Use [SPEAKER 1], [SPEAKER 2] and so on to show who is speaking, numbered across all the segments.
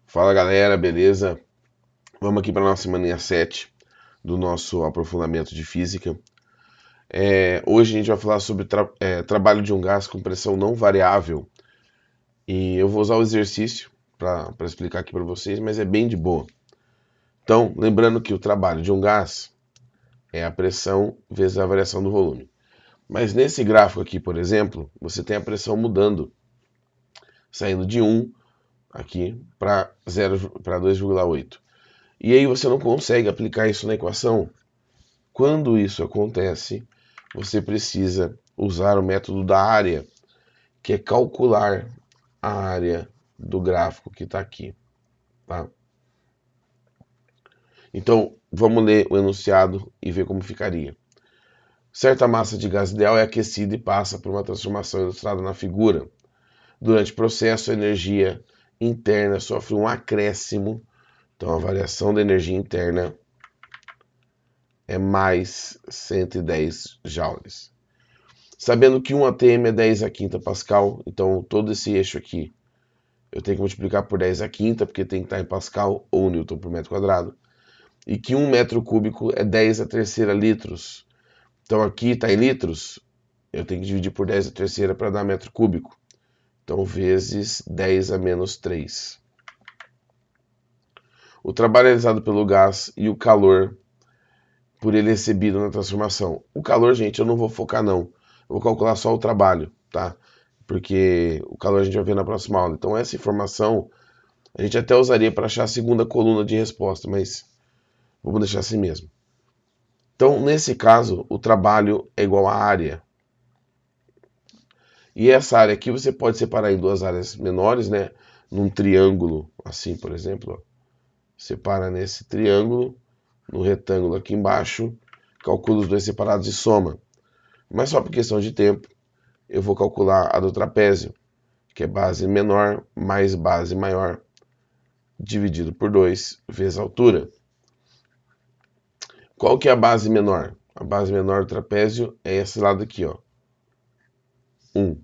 [SPEAKER 1] Fala galera, beleza? Vamos aqui para a nossa semaninha 7 do nosso aprofundamento de física. Hoje a gente vai falar sobre trabalho de um gás com pressão não variável. E eu vou usar o exercício para explicar aqui para vocês, mas é bem de boa. Então, lembrando que o trabalho de um gás é a pressão vezes a variação do volume. Mas nesse gráfico aqui, por exemplo, você tem a pressão mudando, saindo de 1 aqui para 2,8. E aí você não consegue aplicar isso na equação. Quando isso acontece, você precisa usar o método da área, que é calcular a área do gráfico que está aqui. Tá? Então, vamos ler o enunciado e ver como ficaria. Certa massa de gás ideal é aquecida e passa por uma transformação ilustrada na figura. Durante o processo, a energia interna sofre um acréscimo. Então, a variação da energia interna é mais 110 joules. Sabendo que 1 atm é 10 a quinta Pascal, então todo esse eixo aqui eu tenho que multiplicar por 10 a quinta, porque tem que estar em Pascal ou Newton por metro quadrado. E que 1 metro cúbico é 10 a terceira litros. Então aqui está em litros, eu tenho que dividir por 10 a terceira para dar metro cúbico. Então vezes 10 a menos 3. O trabalho realizado pelo gás e o calor por ele recebido na transformação. O calor, gente, eu não vou focar não. Eu vou calcular só o trabalho, tá? Porque o calor a gente vai ver na próxima aula. Então essa informação a gente até usaria para achar a segunda coluna de resposta, mas vamos deixar assim mesmo. Então, nesse caso, o trabalho é igual à área. E essa área aqui você pode separar em duas áreas menores, né? Num triângulo, assim, por exemplo. Ó. Separa nesse triângulo, no retângulo aqui embaixo, calcula os dois separados e soma. Mas só por questão de tempo, eu vou calcular a do trapézio, que é base menor mais base maior, dividido por 2 vezes a altura. Qual que é a base menor? A base menor do trapézio é esse lado aqui, ó. 1.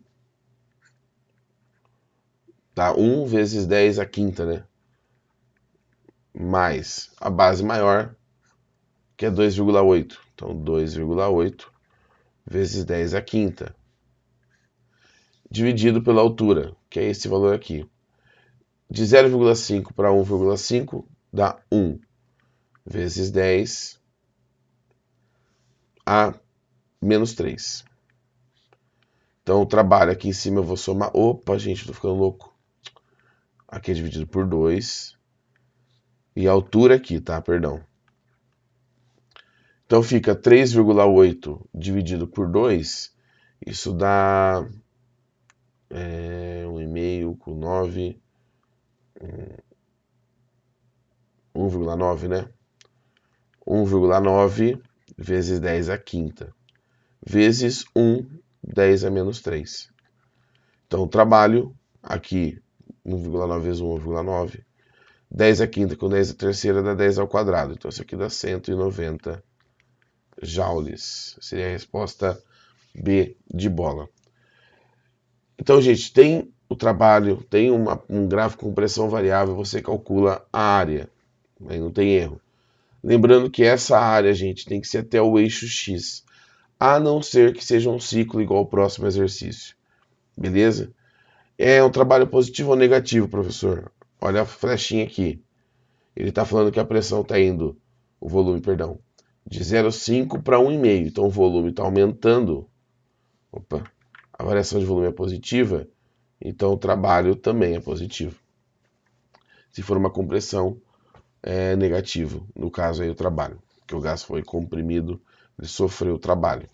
[SPEAKER 1] Tá? 1 vezes 10 a quinta, né? Mais a base maior, que é 2,8. Então, 2,8 vezes 10 a quinta. Dividido pela altura, que é esse valor aqui. De 0,5 para 1,5 dá 1 vezes 10 a menos 3. Então, o trabalho aqui em cima eu vou somar. Opa, gente, tô ficando louco. Aqui é dividido por 2. E a altura aqui, tá? Perdão. Então fica 3,8 dividido por 2. Isso dá 1,5 com 9. 1,9, né? 1,9 vezes 10 a quinta. Vezes 1, 10 a menos 3. Então o trabalho aqui, 1,9 vezes 1, 1,9. 10 a quinta com 10 a terceira dá 10 ao quadrado. Então isso aqui dá 190 joules. Seria a resposta B de bola. Então, gente, tem o trabalho, tem um gráfico com pressão variável, você calcula a área. Aí não tem erro. Lembrando que essa área, gente, tem que ser até o eixo X. A não ser que seja um ciclo igual ao próximo exercício. Beleza? É um trabalho positivo ou negativo, professor? Olha a flechinha aqui. Ele está falando que a pressão está indo, o volume, perdão, de 0,5 para 1,5. Então o volume está aumentando. Opa, a variação de volume é positiva, então o trabalho também é positivo. Se for uma compressão, é negativo. No caso aí o trabalho, que o gás foi comprimido, ele sofreu trabalho.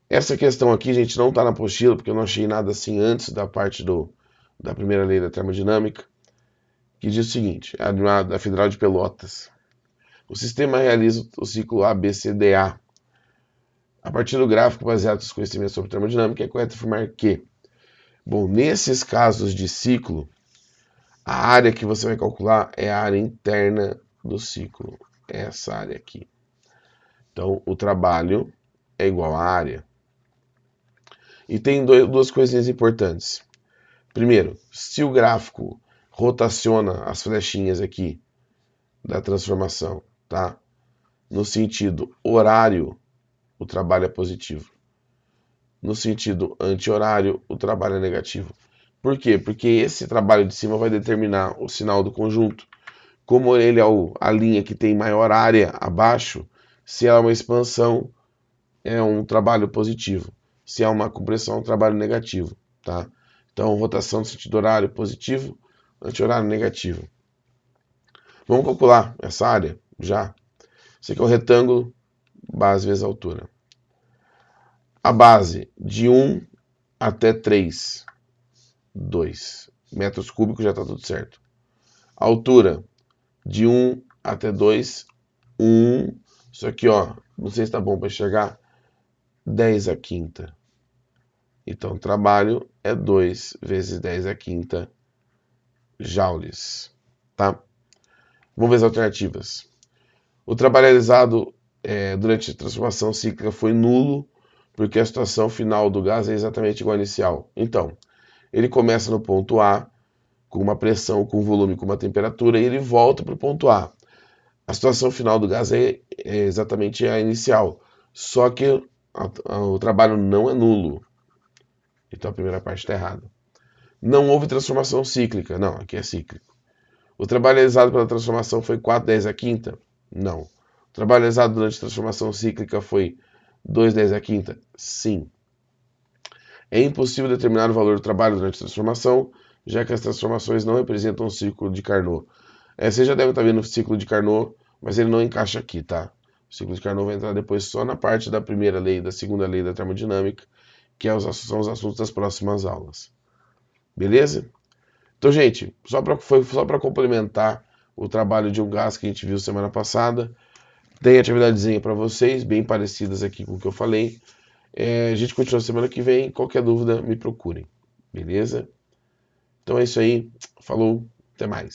[SPEAKER 1] Essa questão aqui, gente, não está na apostila, porque eu não achei nada assim antes da parte da primeira lei da termodinâmica, que diz o seguinte, da Federal de Pelotas. O sistema realiza o ciclo ABCDA. A partir do gráfico baseado nos conhecimentos sobre termodinâmica, é correto afirmar que, bom, nesses casos de ciclo, a área que você vai calcular é a área interna do ciclo, essa área aqui. Então, o trabalho é igual à área. E tem duas coisinhas importantes. Primeiro, se o gráfico rotaciona as flechinhas aqui da transformação, tá? No sentido horário, o trabalho é positivo. No sentido anti-horário, o trabalho é negativo. Por quê? Porque esse trabalho de cima vai determinar o sinal do conjunto. Como ele é a linha que tem maior área abaixo, se é uma expansão, é um trabalho positivo. Se é uma compressão, é um trabalho negativo, tá? Então, rotação no sentido horário positivo, anti-horário negativo. Vamos calcular essa área já. Esse aqui é o retângulo, base vezes altura. A base de 1 até 3, 2 metros cúbicos, já está tudo certo. A altura de 1 até 2, 1. Isso aqui, ó, não sei se está bom para enxergar, 10 à quinta. Então, o trabalho é 2 vezes 10 à quinta joules, tá? Vamos ver as alternativas. O trabalho realizado durante a transformação cíclica foi nulo, porque a situação final do gás é exatamente igual à inicial. Então, ele começa no ponto A, com uma pressão, com volume, com uma temperatura, e ele volta para o ponto A. A situação final do gás é exatamente a inicial, só que o trabalho não é nulo. Então a primeira parte está errada. Não houve transformação cíclica. Não, aqui é cíclico. O trabalho realizado pela transformação foi 4/10 à quinta? Não. O trabalho realizado durante a transformação cíclica foi 2/10 à quinta? Sim. É impossível determinar o valor do trabalho durante a transformação, já que as transformações não representam um ciclo de Carnot. Você já deve estar vendo o ciclo de Carnot, mas ele não encaixa aqui, tá? O ciclo de Carnot vai entrar depois só na parte da primeira lei e da segunda lei da termodinâmica, que são os assuntos das próximas aulas. Beleza? Então, gente, foi só para complementar o trabalho de um gás que a gente viu semana passada. Tem atividadezinha para vocês, bem parecidas aqui com o que eu falei. A gente continua semana que vem. Qualquer dúvida, me procurem. Beleza? Então é isso aí. Falou, até mais.